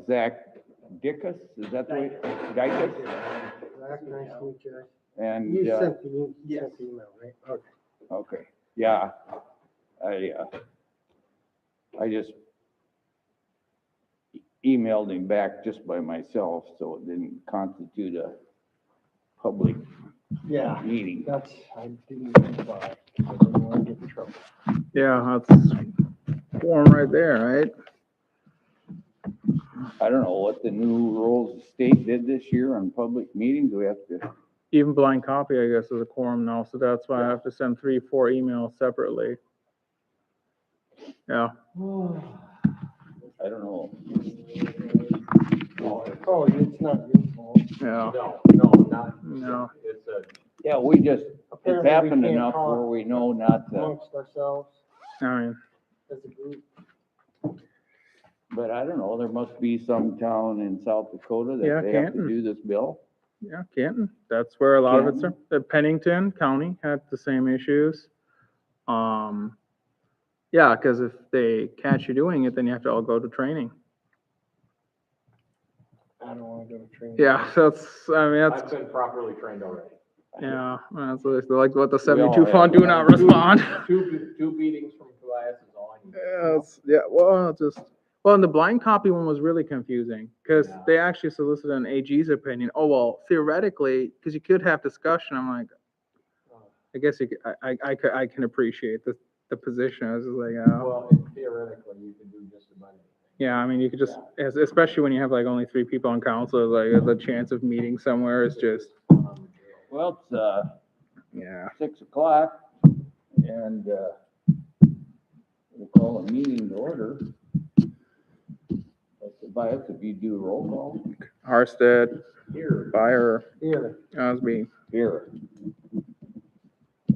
Zach Dickus, is that the way? Dickus? Zach, nice to meet you. And, You sent the email, right? Okay. okay, yeah. I just emailed him back just by myself, so it didn't constitute a public Yeah, meeting. I didn't reply. I didn't want to get in trouble. Yeah, that's form right there, right? I don't know what the new rules the state did this year on public meetings. We have to, Even blind copy, I guess, is a quorum now, so that's why I have to send 3, 4 emails separately. Yeah, I don't know. Oh, it's not your fault. yeah, no. It's a, Yeah, it's Apparently we happened can't enough talk where we know not to, Amongst ourselves I mean, as a group. but I don't know, there must be some town in South Dakota Yeah, that they have to Canton. do this bill. yeah, Canton, that's where a lot of it's, Pennington County had the same issues. Yeah, because if they catch you doing it, then you have to all go to training. I don't want to go to training. Yeah, that's, I mean, I've that's, been properly trained already. yeah, that's like what the We all 72 have. fund, do not respond. Two beatings from class is all I need. Well, and the blind copy one was really confusing because Yeah. they actually solicited an AG's opinion. Oh, well, theoretically, because you could have discussion. I'm like, I guess you could, I can appreciate the position. I was just like, Well, and theoretically, you can do just about anything. yeah, I mean, you could just, especially when you have like only 3 people on council, like the chance of meeting somewhere is just, Well, it's, yeah. 6 o'clock and, we'll call a meeting to order. Tobias, if you do roll call. Harstead, Here. Byer, Here, Osby. Here.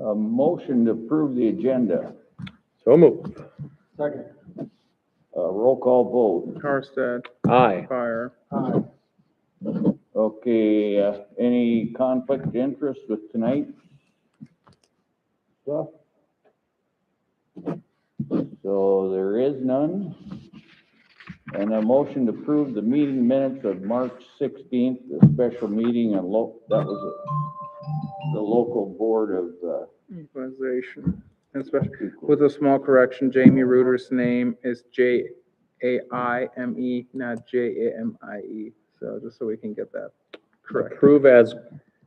A motion to approve the agenda. So moved. second. Roll call vote. Harstead, Aye. Byer. Aye. Okay, any conflict of interest with tonight's stuff? So there is none. And a motion to approve the meeting minutes of March 16th, the special meeting on that was the local board of, Equalization. And especially with a small correction, Jamie Reuter's name is Jaime, not Jamie. So just so we can get that correct. Approve as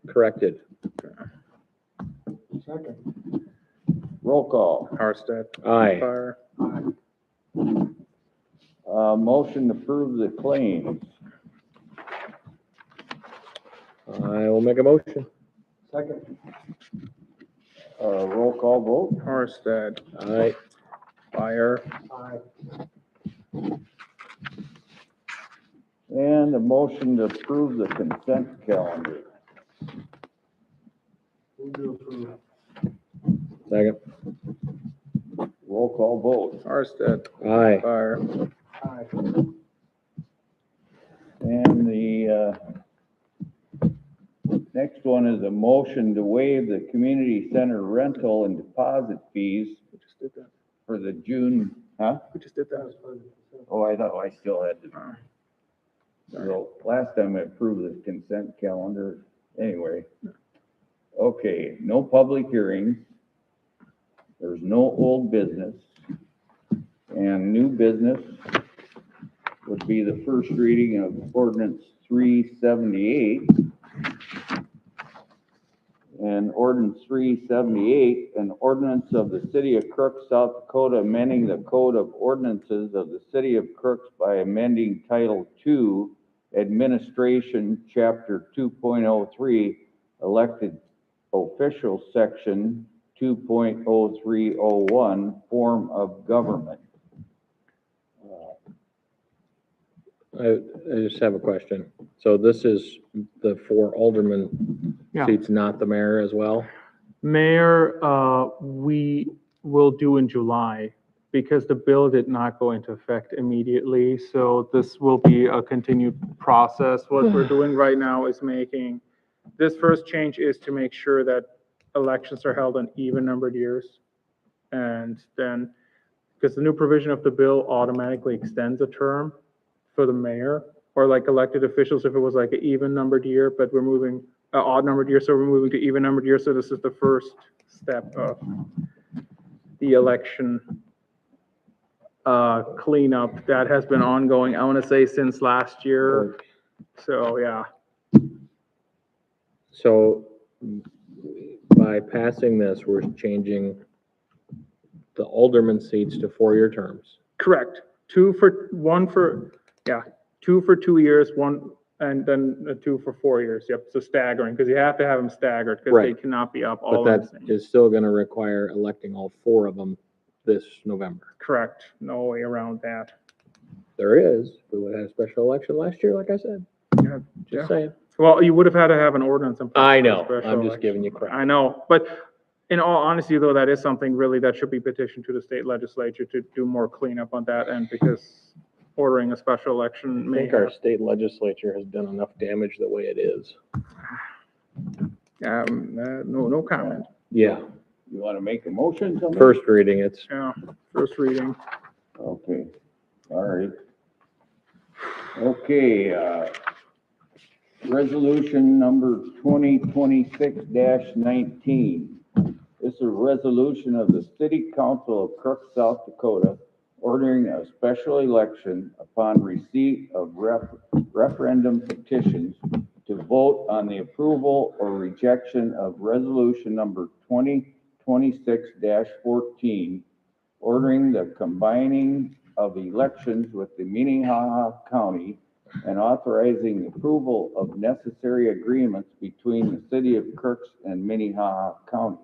corrected. Second. roll call. Harstead, Aye. Byer. Motion to approve the claims. I will make a motion. Second. Roll call vote. Harstead, Aye. Byer. Aye. And a motion to approve the consent calendar. Move to approve. Second. Roll call vote. Harstead, Aye. Byer. Aye. And the next one is a motion to waive the community center rental and deposit fees We just did that. for the June, huh? We just did That that. was part of the consent. Oh, I thought I still had to. Oh. So last time I approved the consent calendar, anyway. Okay, no public hearings. There's no old business. And new business would be the first reading of ordinance 378. And ordinance 378, an ordinance of the city of Crooks, South Dakota, amending the code of ordinances of the city of Crooks by amending Title II, Administration, Chapter 2.03, Elected Officials, Section 2.0301, Form of Government. I just have a question. So this is the 4 alderman Yeah. seats, not the mayor as well? Mayor, we will do in July because the bill did not go into effect immediately. So this will be a continued process. What we're doing right now is this first change is to make sure that elections are held on even numbered years. And then, because the new provision of the bill automatically extends a term for the mayor, or like elected officials if it was like an even numbered year, but we're moving, odd numbered year, so we're moving to even numbered year, so this is the first step of the election cleanup that has been ongoing, I want to say since last year, so yeah. So by passing this, we're changing the alderman seats to 4-year terms. Correct. 2 for 2 years, one, and then 2 for 4 years. Yep, so staggering, because you have to have them staggered, because they Right. cannot be up But all in the that same. is still gonna require electing all 4 of them this November. Correct. No way around that. There is, we would have had a special election last year, like I said, Yeah. just saying. Well, you would have had to have an ordinance in place. I for a know, special I'm just election. giving you crap. I know, but in all honesty, though, that is something really that should be petitioned to the state legislature to do more cleanup on that end, because ordering a special election I may think our have, state legislature has done enough damage the way it is. no comment. Yeah, You want to make a motion? somebody? first reading, it's, Yeah, first reading. Okay, all right. Okay, resolution number 2026-19. This is a resolution of the City Council of Crooks, South Dakota, ordering a special election upon receipt of referendum petitions to vote on the approval or rejection of resolution number 2026-14, ordering the combining of elections with the Minnehaha County and authorizing approval of necessary agreements between the City of Crooks and Minnehaha County.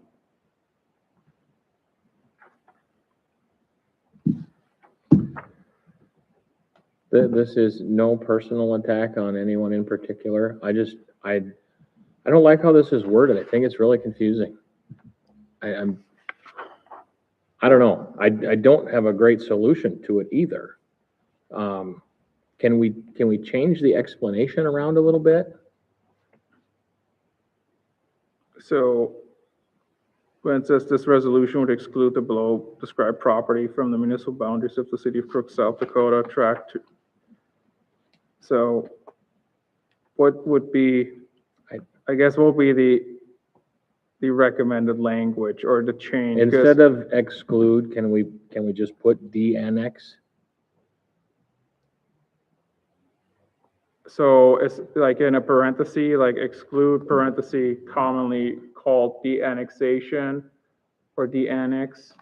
this is no personal attack on anyone in particular. I don't like how this is worded. I think it's really confusing. I don't know. I don't have a great solution to it either. Can we change the explanation around a little bit? So when it says this resolution would exclude the below described property from the municipal boundaries of the city of Crooks, South Dakota, tract 2. So what would be, I guess, what would be the recommended language or the change? Instead of exclude, can we just put de-annex? So it's like in a parenthesis, like exclude parenthesis commonly called de-annexation or de-annex?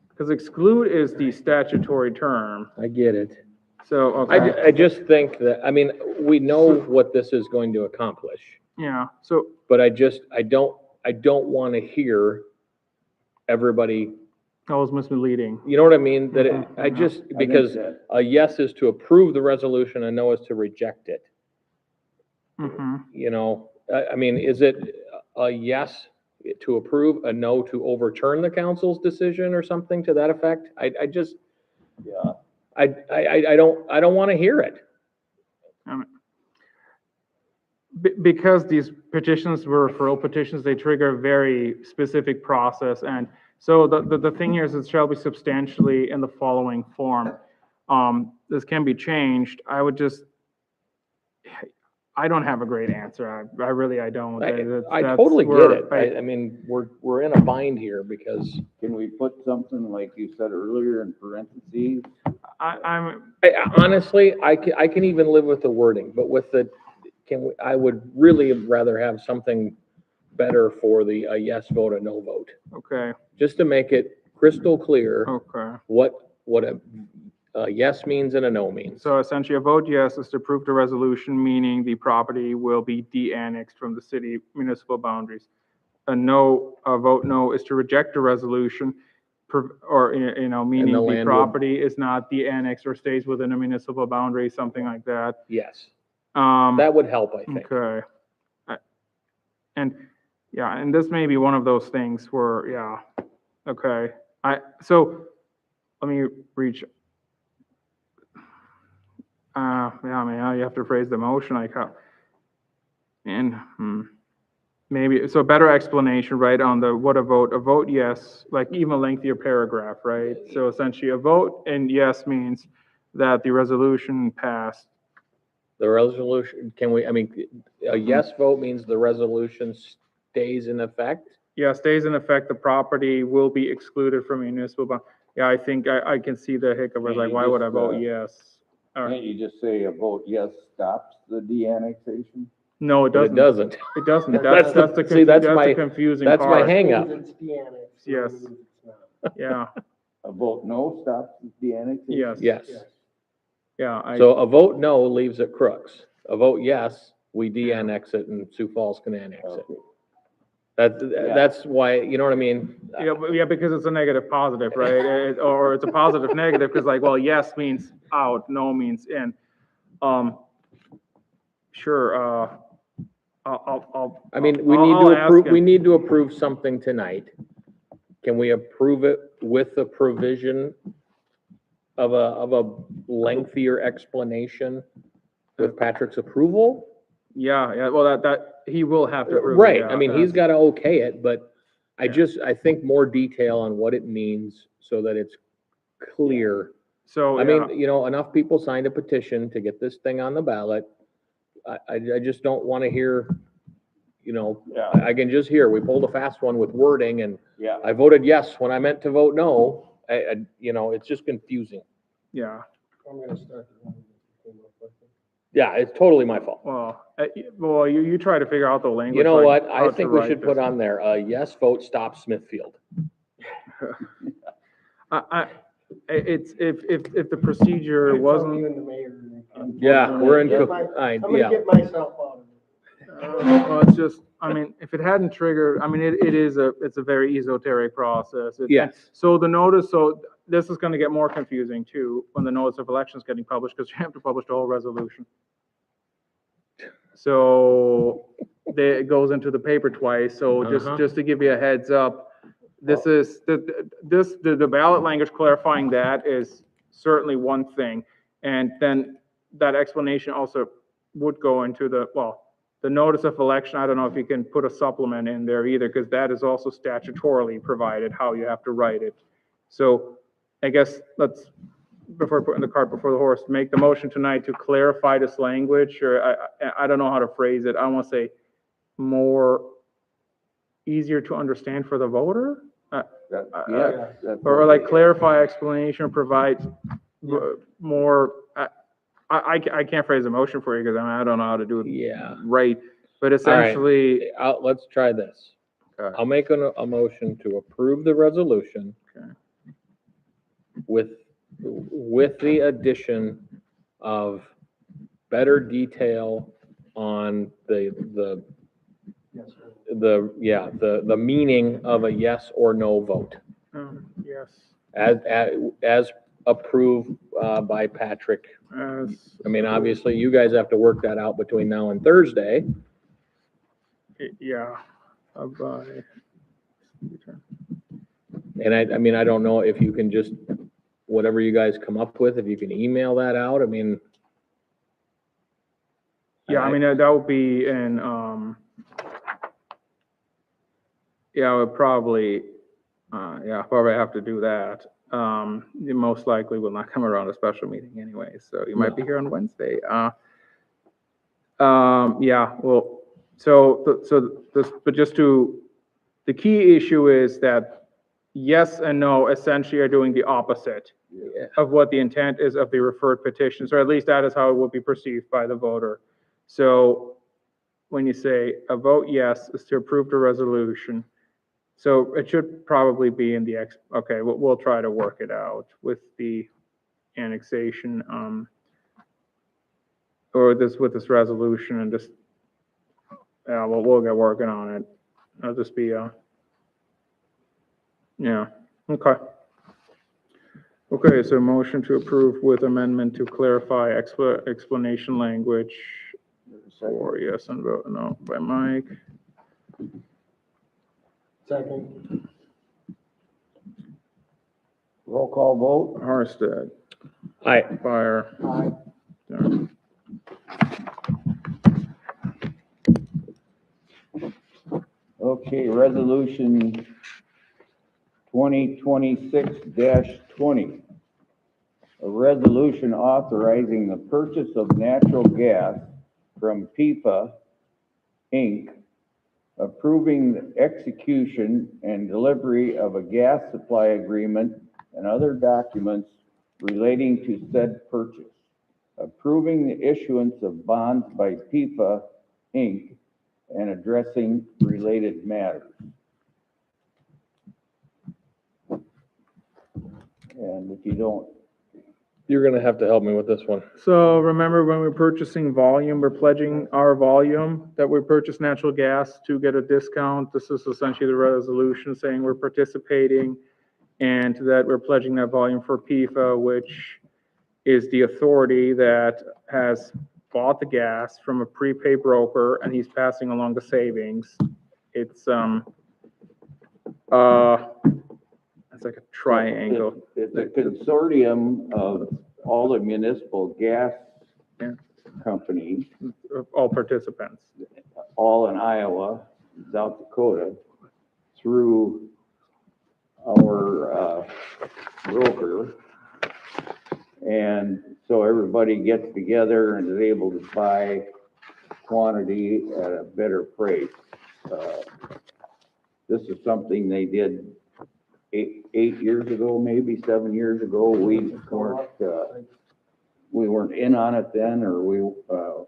Because exclude is the statutory term. I get it. So, okay, I just think that, I mean, we know what this is going to accomplish, yeah, so, but I don't want to hear everybody, that was misleading. you know what I mean? That Mhm, I just, I think because that- a yes is to approve the resolution, a no is to reject it. Mm-hmm. You know, I mean, is it a yes to approve, a no to overturn the council's decision or something to that effect? I just, Yeah, I don't want to hear it. Because these petitions were referral petitions, they trigger a very specific process. And so the thing here is it shall be substantially in the following form. This can be changed. I don't have a great answer. I don't. I That's totally get where it. I mean, we're in a bind here because can we put something like you said earlier in parentheses? I'm, honestly, I can even live with the wording, but with the, I would really rather have something better for the a yes vote, a no vote, okay, just to make it crystal clear okay. what a yes means and a no means. So essentially, a vote yes is to approve the resolution, meaning the property will be de-annexed from the city municipal boundaries. A vote no is to reject the resolution, or, meaning the land would- property is not de-annexed or stays within a municipal boundary, something like that. Yes, Um, that would help, I think. okay. And, yeah, and this may be one of those things where, yeah, okay. So, let me reach. Yeah, I mean, now you have to phrase the motion, maybe, so a better explanation, right, on what a vote yes, like even a lengthier paragraph, right? So essentially, a vote and yes means that the resolution passed The resolution, can we, I mean, a yes vote means the resolution stays in effect? Yeah, stays in effect, the property will be excluded from municipal bond. Yeah, I think I can see the hiccup, was Can't like, you why would I just, vote yes? Can't you just say a vote yes stops the de-annexation? No, it But it doesn't. doesn't. It doesn't. That's That's the- the, see, that's that's my- the confusing that's my part. hang up. It's de-annexed. Yes. It's not. Yeah, A vote no stops the de-annexation? yes. Yes. Yeah, So a vote no leaves it Crooks. A vote yes, we de-annex it and Sioux Falls can annex it. Okay. That's why, you know what I mean? yeah, because it's a negative positive, right? Or it's a positive negative, because like, well, yes means out, no means in. Sure, I'll. I mean, we I'll- need I'll to ask approve, him. we need to approve something tonight. Can we approve it with the provision of a lengthier explanation with Patrick's approval? Yeah, well, that, he will have to approve it, Right, yeah, I mean, he's gotta okay it, but I think more detail on what it means so that it's clear. So, I yeah, mean, you know, enough people signed a petition to get this thing on the ballot. I just don't wanna hear, you know, Yeah, I can just hear, we pulled a fast one with wording and yeah. I voted yes when I meant to vote no. You know, it's just confusing. yeah, I'm gonna start the one that you came up with. Yeah, it's totally my fault. well, you try to figure out the language. You know like, what? how I to think we write should put this. on there, a yes vote stops Smithfield. It's, if the procedure Tell wasn't, you and the mayor. Yeah, we're in, Get my- I'm gonna yeah. get myself out of it. well, it's just, I mean, if it hadn't triggered, I mean, it's a very esoteric process. Yes. So the notice, so this is gonna get more confusing too, when the notice of election is getting published, because you have to publish the whole resolution. So it goes into the paper twice, so Uh-huh. just to give you a heads up, this is, the ballot language clarifying that is certainly one thing. And then that explanation also would go into the notice of election. I don't know if you can put a supplement in there either, because that is also statutorily provided how you have to write it. So I guess before putting the cart before the horse, make the motion tonight to clarify this language, or I don't know how to phrase it. I want to say more easier to understand for the voter, Yes, that's or okay. like clarify explanation, provide more. I can't phrase a motion for you because I don't know how to do it Yeah. right, but essentially, Let's try this. Okay. I'll make a motion to approve the resolution Okay. with the addition of better detail on the Yes, sir. the meaning of a yes or no vote, yes, as approved by Patrick. as, I mean, obviously, you guys have to work that out between now and Thursday. yeah, by. And I mean, I don't know if you can just, whatever you guys come up with, if you can email that out, I mean. Yeah, I mean, that would be in, yeah, I would probably have to do that. You most likely will not come around a special meeting anyway, so you might be here on Wednesday. Yeah, well, but the key issue is that yes and no essentially are doing the opposite of what the intent is of the referred petitions, or at least that is how it will be perceived by the voter. So when you say a vote yes is to approve the resolution, so it should probably be in the okay, we'll try to work it out with the annexation, or with this resolution and just, yeah, we'll get working on it. It'll just be, yeah, okay. Okay, so motion to approve with amendment to clarify explanation language for yes and vote no by Mike. Second. Roll call vote? Harsted, Aye. Fire. Aye. Done. Okay, resolution 2026-20. a resolution authorizing the purchase of natural gas from PIFA, Inc., approving the execution and delivery of a gas supply agreement and other documents relating to said purchase, approving the issuance of bonds by PIFA, Inc., and addressing related matters. And if you don't, You're gonna have to help me with this one. So remember when we're purchasing volume, we're pledging our volume that we purchase natural gas to get a discount. This is essentially the resolution saying we're participating and that we're pledging that volume for PIFA, which is the authority that has bought the gas from a prepaid broker and he's passing along the savings. It's like a triangle. it's a consortium of all the municipal gas Yeah. companies, All participants. all in Iowa, South Dakota, through our broker. And so everybody gets together and is able to buy quantity at a better price. This is something they did eight years ago, maybe 7 years ago. We weren't in on it then, or we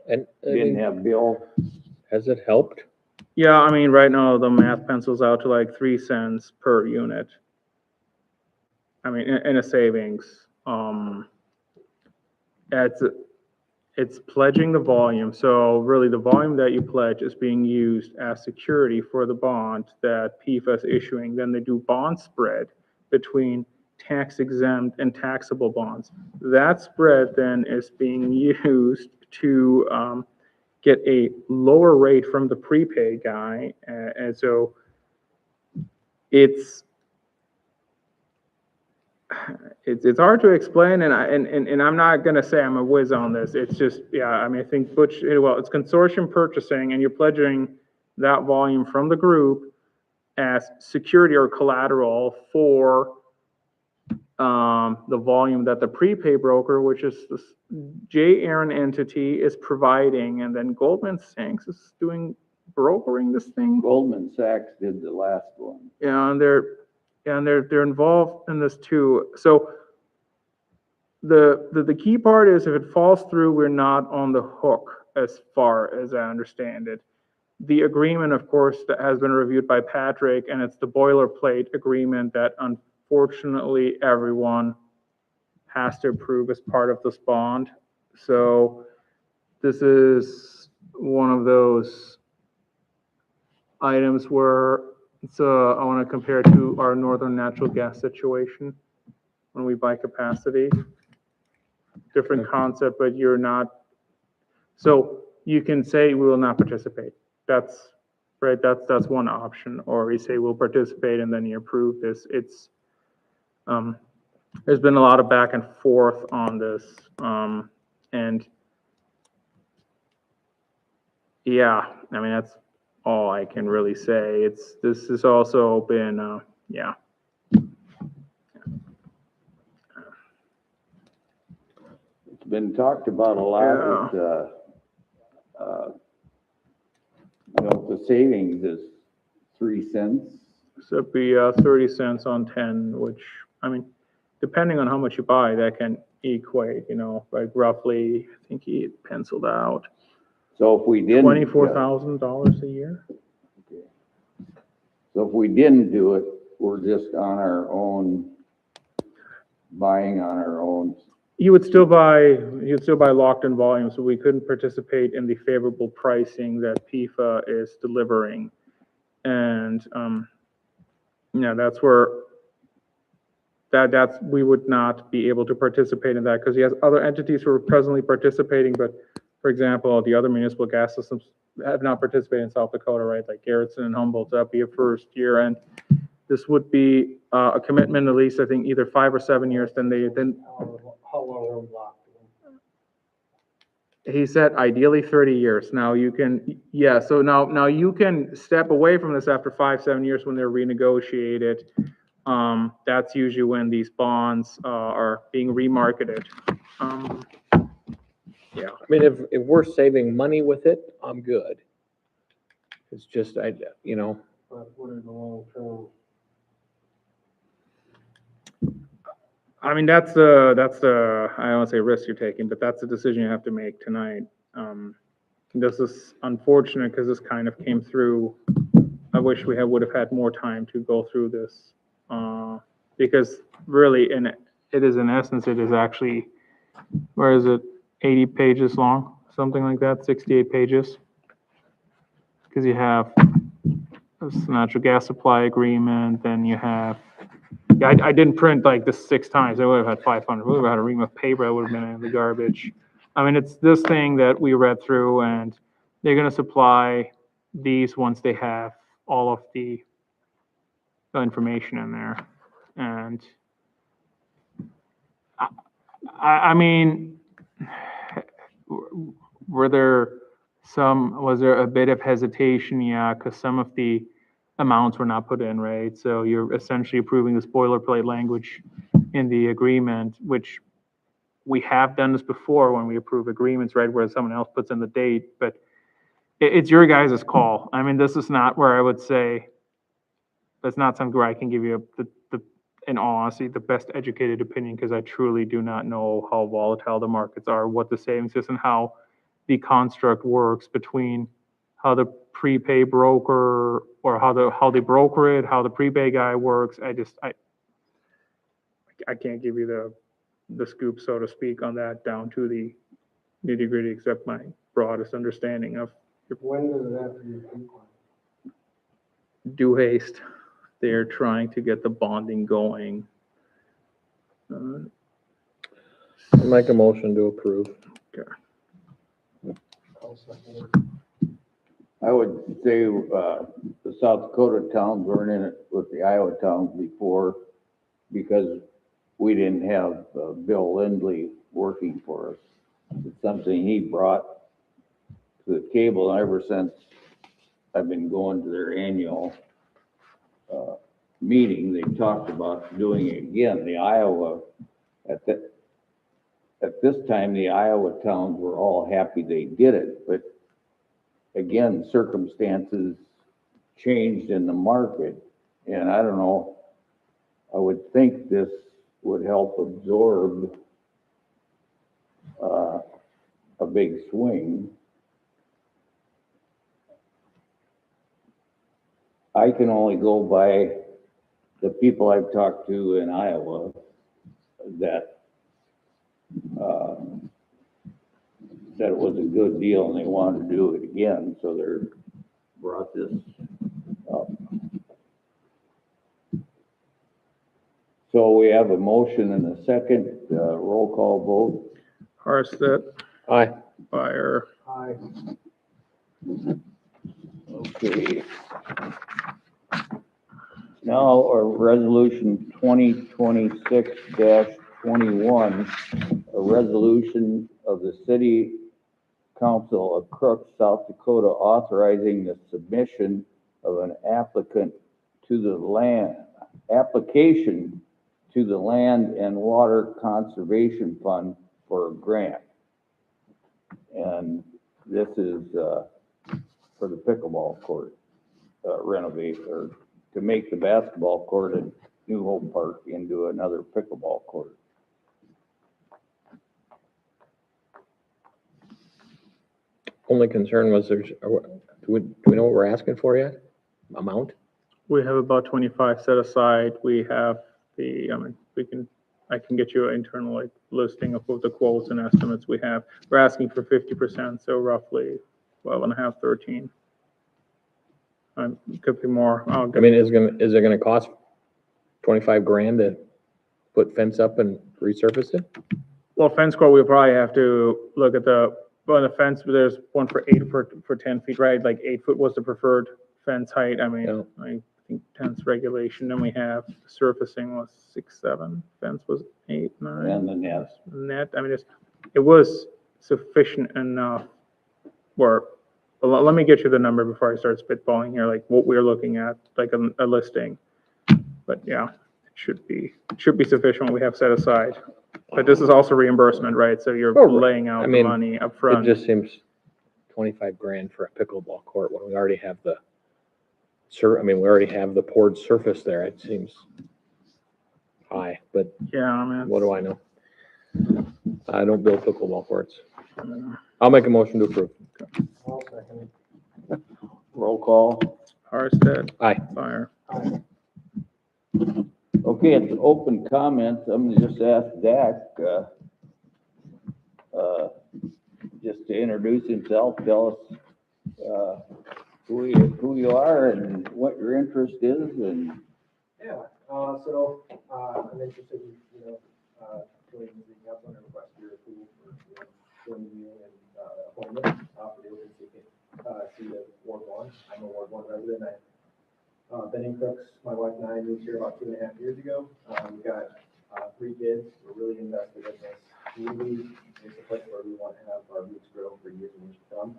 And, I didn't mean, have Bill. has it helped? Yeah, I mean, right now the math pencils out to like 3 cents per unit. I mean, in a savings. It's pledging the volume. So really the volume that you pledge is being used as security for the bond that PIFA is issuing. Then they do bond spread between tax exempt and taxable bonds. That spread then is being used to get a lower rate from the prepaid guy. And so it's hard to explain, and I'm not gonna say I'm a whiz on this. It's just, yeah, I mean, I think Butch, well, it's consortium purchasing, and you're pledging that volume from the group as security or collateral for the volume that the prepaid broker, which is this J. Aaron entity, is providing, and then Goldman Sachs is brokering this thing. Goldman Sachs did the last one. Yeah, and they're involved in this too. So the key part is if it falls through, we're not on the hook as far as I understand it. The agreement, of course, that has been reviewed by Patrick, and it's the boilerplate agreement that unfortunately everyone has to approve as part of this bond. So this is one of those items where I want to compare to our northern natural gas situation when we buy capacity. Different concept, but you're not, so you can say we will not participate. That's right, that's one option. Or you say we'll participate and then you approve this. It's, there's been a lot of back and forth on this. And yeah, I mean, that's all I can really say. This has also been, yeah. It's been talked about a lot, with, the savings is 3 cents. So it'd be 30 cents on 10, which, I mean, depending on how much you buy, that can equate, like roughly, I think he penciled out So if we didn't. $24,000 a year. So if we didn't do it, we're just on our own, buying on our own. You'd still buy locked in volume, so we couldn't participate in the favorable pricing that PIFA is delivering. And, that's where, we would not be able to participate in that because he has other entities who are presently participating, but for example, the other municipal gas systems have not participated in South Dakota, right? Like Garrettson and Humboldt, that'd be a first year. And this would be a commitment at least, I think, either 5 or 7 years, then How long are we locked in? he said ideally 30 years. Now you can, yeah, so now you can step away from this after 5, 7 years when they're renegotiated. That's usually when these bonds are being remarketed. Um, Yeah, I mean, if we're saving money with it, I'm good. It's just, you know, But what are the long-term? I mean, that's I don't want to say risk you're taking, but that's the decision you have to make tonight. This is unfortunate because this kind of came through. I wish we would have had more time to go through this. Because really, it is in essence, it is actually, where is it, 80 pages long, something like that, 68 pages? Because you have this natural gas supply agreement, then you have, yeah, I didn't print like this 6 times, I would have had 500, we would have had a ream of paper that would have been in the garbage. I mean, it's this thing that we read through, and they're gonna supply these once they have all of the information in there. And I mean, was there a bit of hesitation? Yeah, because some of the amounts were not put in, right? So you're essentially approving this boilerplate language in the agreement, which we have done this before when we approve agreements, right, where someone else puts in the date, but it's your guys' call. I mean, this is not where I would say, that's not something where I can give you in all honesty, the best educated opinion, because I truly do not know how volatile the markets are, what the savings is, and how the construct works between how the prepay broker, or how they broker it, how the prepay guy works. I can't give you the scoop, so to speak, on that down to the nitty gritty, except my broadest understanding of When does it have to be approved? due haste. They're trying to get the bonding going. I'll make a motion to approve. I'll second it. I would say, the South Dakota towns weren't in it with the Iowa towns before, because we didn't have Bill Lindley working for us. It's something he brought to the table, and ever since I've been going to their annual meeting, they talked about doing it again. The Iowa, at this time, the Iowa towns were all happy they did it, but again, circumstances changed in the market, and I don't know, I would think this would help absorb a big swing. I can only go by the people I've talked to in Iowa that said it was a good deal and they wanted to do it again, so they're brought this up. So we have a motion and a second, roll call vote. Harstead, Aye. Fire. Aye. Okay. Now, our resolution 2026-21, a resolution of the city council of Crooks, South Dakota, authorizing the submission of an application to the Land and Water Conservation Fund for a grant. And this is for the pickleball court renovation, or to make the basketball court at New Hope Park into another pickleball court. Only concern was do we know what we're asking for yet? Amount? We have about 25 set aside. We have I can get you an internal like listing of what the quotes and estimates we have. We're asking for 50%, so roughly 12 and a half, 13. Could be more. I mean, is it gonna cost 25 grand to put fence up and resurface it? Well, fence court, we'll probably have to look at the fence, but there's one for 8 for 10 feet, right? Like 8 foot was the preferred fence height. I mean, Yeah. I think 10's regulation. Then we have surfacing was 6, 7. Fence was 8, 9. And the net. Net, I mean, it was sufficient enough where, well, let me get you the number before I start spitballing here, like what we're looking at, like a listing. But yeah, should be sufficient what we have set aside. But this is also reimbursement, right? So you're Oh, right. laying I out the mean, money It upfront. just seems 25 grand for a pickleball court when we already have the we already have the poured surface there. It seems high, but Yeah, I mean, what do I know? I don't build pickleball courts. I'll make a motion to approve. I'll second Roll call. Arstead, Aye. Fire. it. Okay, it's open comment. I'm gonna just ask Dak, just to introduce himself, tell us, who you are and what your interest is and, Yeah, I'm interested in, joining the council and request your approval for, joining you and, appointment, for the open seat, seat of Ward One. I'm a Ward One resident. I've been in Crooks. My wife and I moved here about 2.5 years ago. We've got, 3 kids. We're really invested in this community. It's a place where we want to have our roots grow for years and years to come.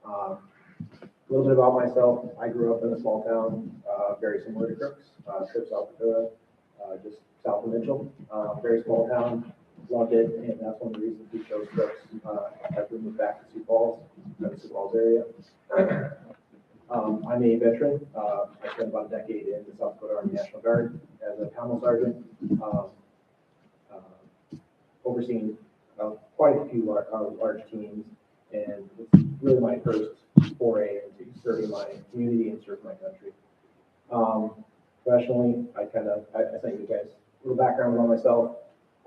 A little bit about myself. I grew up in a small town, very similar to Crooks, Tripp, South Dakota, just south of Mitchell. Very small town, loved it, and that's one of the reasons we chose Crooks. As we moved back to Sioux Falls, the Sioux Falls area. I'm a veteran. I spent about a decade in the South Dakota Army National Guard as a commo sergeant, overseeing quite a few large teams, and it's really my first foray into serving my community and serving my country. Professionally, I sent you guys a little background on myself.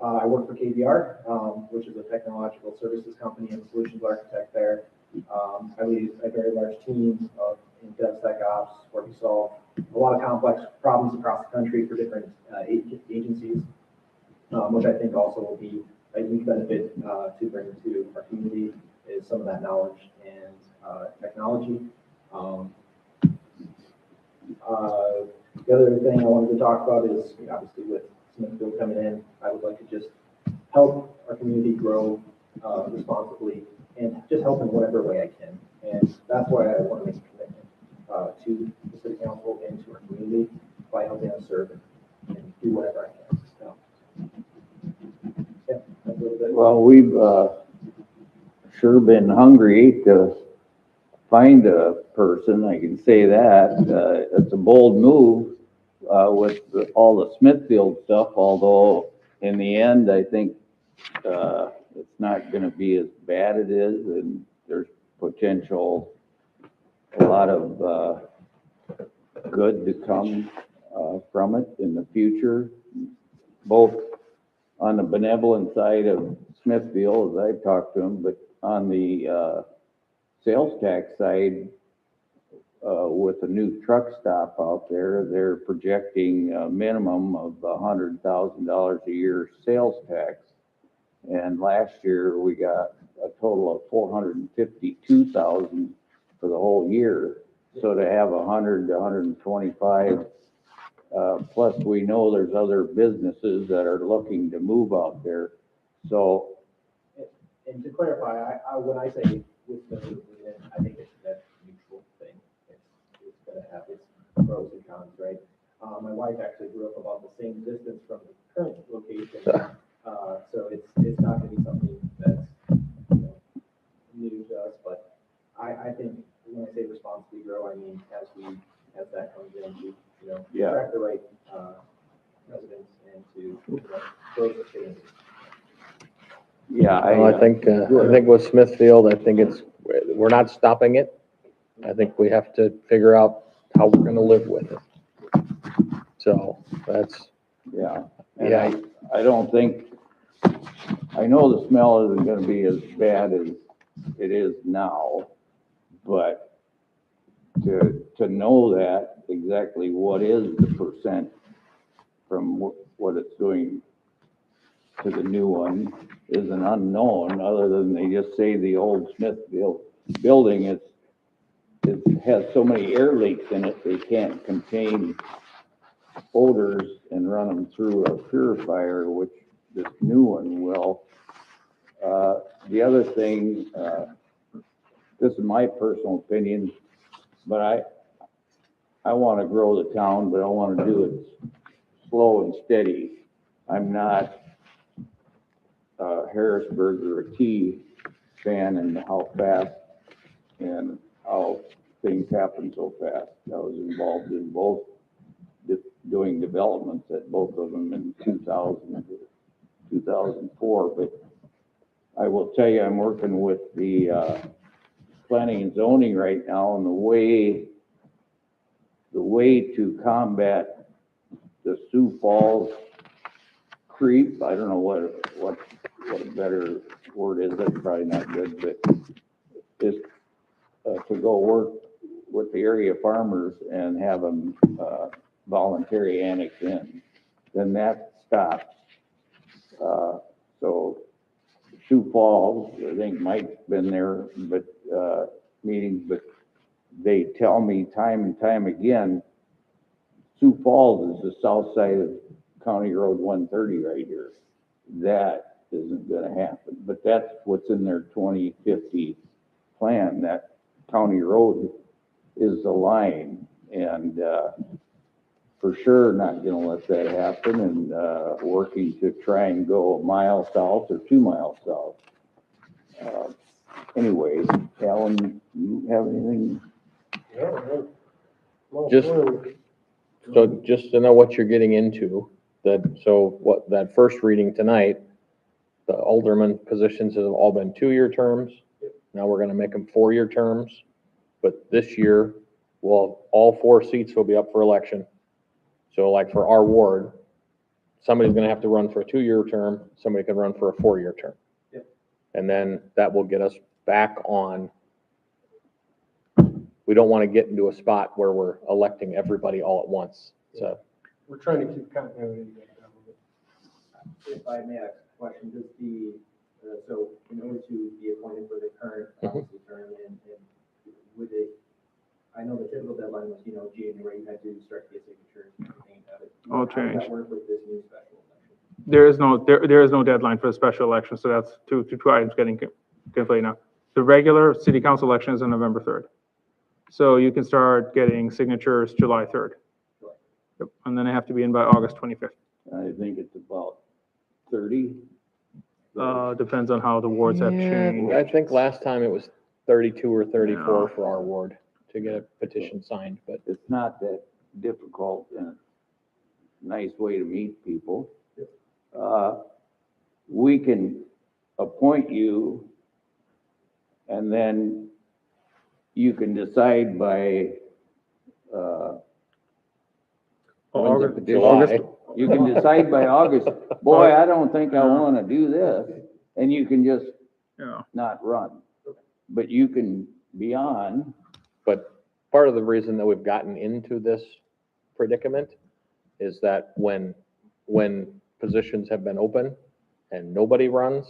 I work for KBR, which is a technological services company and solutions architect there. I lead a very large team in DevSecOps, where we solve a lot of complex problems across the country for different agencies, which I think also will be a huge benefit to bring to our community, is some of that knowledge and technology. The other thing I wanted to talk about is, obviously with Smithfield coming in, I would like to just help our community grow responsibly and just help in whatever way I can. And that's why I want to make a commitment to the city council and to our community by helping us serve and do whatever I can. So, yeah, that's a little bit. well, we've, sure been hungry to find a person, I can say that. It's a bold move, with all the Smithfield stuff, although in the end, I think, it's not gonna be as bad as it is, and there's potential, a lot of, good to come, from it in the future, both on the benevolent side of Smithfield, as I've talked to them, but on the, sales tax side, with a new truck stop out there, they're projecting a minimum of $100,000 a year sales tax. And last year, we got a total of 452,000 for the whole year. So to have 100 to 125, plus we know there's other businesses that are looking to move out there. So, And to clarify, when I say with the movement, I think it's that neutral thing. It's gonna have its pros and cons, right? My wife actually grew up about the same distance from the current location, so it's not gonna be something that's, new to us. But I think when I say responsibly grow, I mean as that comes in, to Yeah. attract the right residents and to grow the city. yeah, I think with Smithfield, I think we're not stopping it. I think we have to figure out how we're gonna live with it. So that's, yeah. And yeah, I don't think, I know the smell isn't gonna be as bad as it is now, but to know that exactly what is the percent from what it's doing to the new one is an unknown, other than they just say the old Smithfield building, it has so many air leaks in it, they can't contain odors and run them through a purifier, which this new one will. The other thing, this is my personal opinion, but I want to grow the town, but I want to do it slow and steady. I'm not Harrisburg or a T fan and how fast and how things happen so fast. I was involved in both, doing developments at both of them in 2000 to 2004. But I will tell you, I'm working with the planning and zoning right now, and the way to combat the Sioux Falls creep, I don't know what a better word is, that's probably not good, but is to go work with the area farmers and have them voluntary annex in. Then that stops. So Sioux Falls, I think Mike's been there, but meetings, but they tell me time and time again, Sioux Falls is the south side of County Road 130 right here. That isn't gonna happen, but that's what's in their 2050 plan. That county road is the line, and for sure not gonna let that happen, and working to try and go a mile south or 2 miles south. Anyways, Alan, you have anything? Yeah, no. Well, Just- we're- So just to know what you're getting into, that first reading tonight, the alderman positions have all been 2-year terms. Now we're gonna make them 4-year terms. But this year, well, all 4 seats will be up for election. So like for our ward, somebody's gonna have to run for a 2-year term, somebody can run for a 4-year term. Yep. And then that will get us back on. We don't wanna get into a spot where we're electing everybody all at once, so. We're trying to keep continuity in government. If I may ask a question, does so in order to be appointed for the current council term, and would it, I know the typical deadline was, January, you had to start to get signatures and everything of it. All How does changed. that work with this new special election? There is no deadline for a special election, so that's two items getting conflated now. The regular city council election is on November 3rd. So you can start getting signatures July 3rd. Yep, and then they have to be in by August 25th. I think it's about 30. Depends on how the wards have Yeah, changed. I think last time it was 32 or 34 Yeah. for our ward to get a petition signed, but It's not that difficult and a nice way to meet people. We can appoint you, and then you can decide by, when's the August, petition? July. You can decide by August, boy, I don't think I wanna do this, and you can just yeah. not run. But you can be on, But part of the reason that we've gotten into this predicament is that when positions have been open and nobody runs,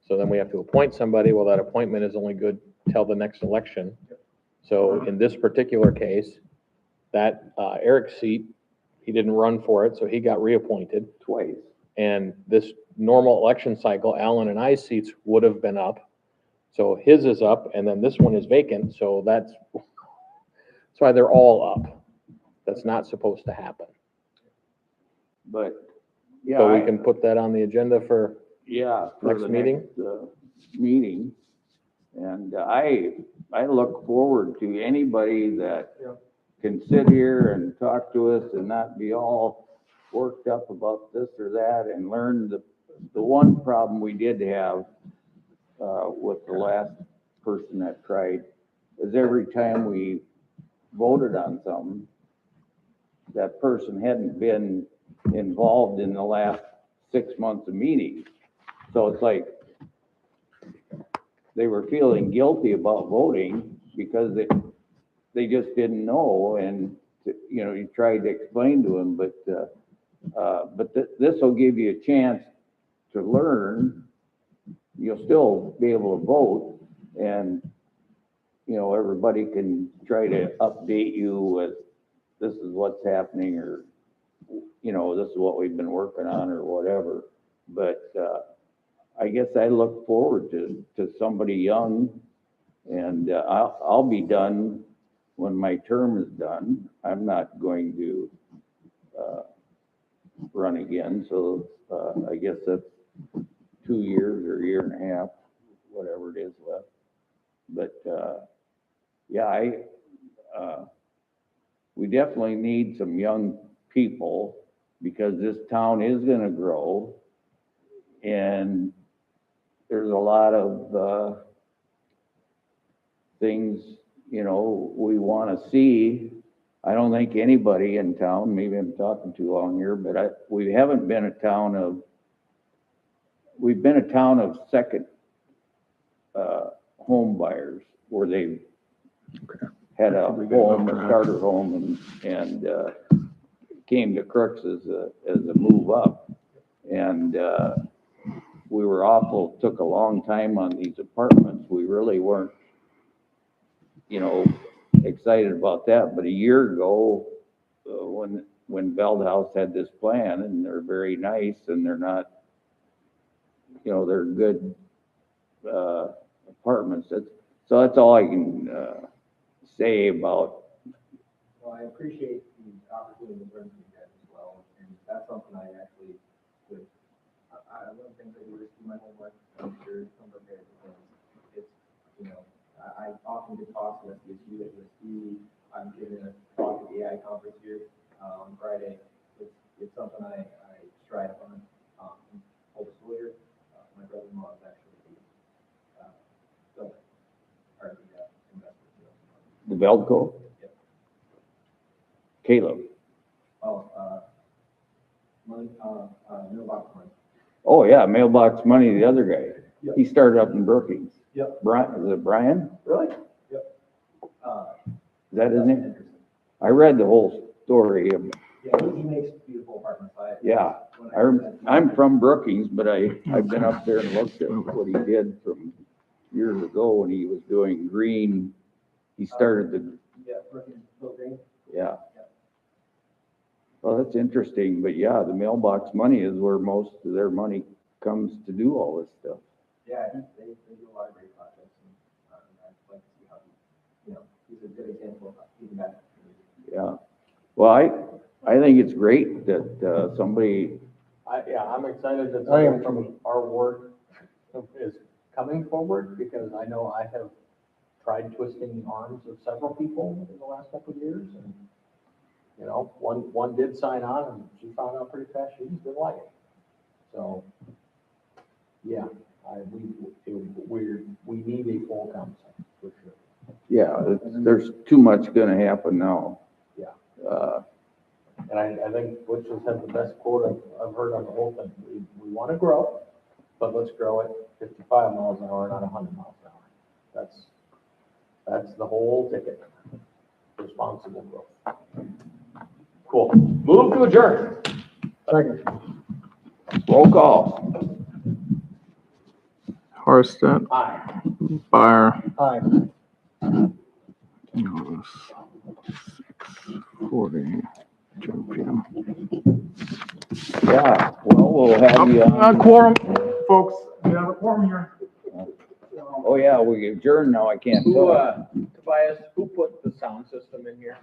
so then we have to appoint somebody, well, that appointment is only good till the next election. So in this particular case, that Eric's seat, he didn't run for it, so he got reappointed. twice. And this normal election cycle, Alan and I's seats would have been up. So his is up, and then this one is vacant, so that's why they're all up. That's not supposed to happen. But, yeah. So we can put that on the agenda for, Yeah. for Next the meeting? Meeting. And I look forward to anybody that Yeah. can sit here and talk to us and not be all worked up about this or that, and learn the one problem we did have with the last person that tried is every time we voted on something, that person hadn't been involved in the last 6 months of meetings. So it's like they were feeling guilty about voting because they just didn't know, and, you tried to explain to them, but this will give you a chance to learn. You'll still be able to vote, and, everybody can try to update you with, this is what's happening, or, this is what we've been working on, or whatever. But, I guess I look forward to somebody young, and, I'll be done when my term is done. I'm not going to, run again, so, I guess that's 2 years or a year and a half, whatever it is left. But, yeah, we definitely need some young people because this town is gonna grow. And there's a lot of, things, you know, we wanna see. I don't think anybody in town, maybe I'm talking too long here, but we haven't been a town of, we've been a town of second, home buyers where they had a home, a starter home and came to Crooks as a move up. And, we were awful, took a long time on these apartments. We really weren't, you know, excited about that. But a year ago, when Veldhouse had this plan, and they're very nice, and they're not, you know, they're good apartments. So that's all I can say about. Well, I appreciate the opportunity to learn from you guys as well, and that's something I actually would, I love things that do my homework, I'm sure some prepared for things. It's, you know, I often get talks with SDSU, I'm giving a talk at the AI conference here on Friday. It's something I strive on. Full disclosure, my brother-in-law is actually the investment. The Veldco? Yep. Caleb. Money, mailbox money. Oh, yeah, Mailbox Money, the other guy. Yep. He started up in Brookings. Yep. Brian, is it Brian? Really? Yep. Is that his name? I read the whole story. Yeah, he makes beautiful apartments. Yeah, I'm from Brookings, but I've been up there and looked at what he did from years ago when he was doing green. He started the, Yeah, Brookings, Bill Green. yeah. Well, that's interesting, but yeah, the Mailbox Money is where most of their money comes to do all this stuff. Yeah, they do a lot of great projects, and I'd like to see how he, you know, he's a good example of giving back. Yeah. Well, I think it's great that somebody, Yeah, I'm excited that I am somebody from our ward is coming forward, because I know I have tried twisting the arms of several people in the last couple of years, and, you know, one did sign on, and she found out pretty fast she just didn't like it. So, yeah, we need a full council, for sure. yeah, there's too much gonna happen now. Yeah. And I think Butch has had the best quote I've heard on the whole thing. We want to grow, but let's grow at 55 miles an hour, not 100 miles an hour. That's the whole ticket. Responsible growth. Cool. Move to adjourn. Second. Roll call. Horsted, Aye. Bar, Aye. 6:40, 2 p.m. Yeah, well, we'll have you on. Quorum, folks, we have a quorum here. Oh, yeah, we adjourn now, I can't talk. Tobias, who put the sound system in here?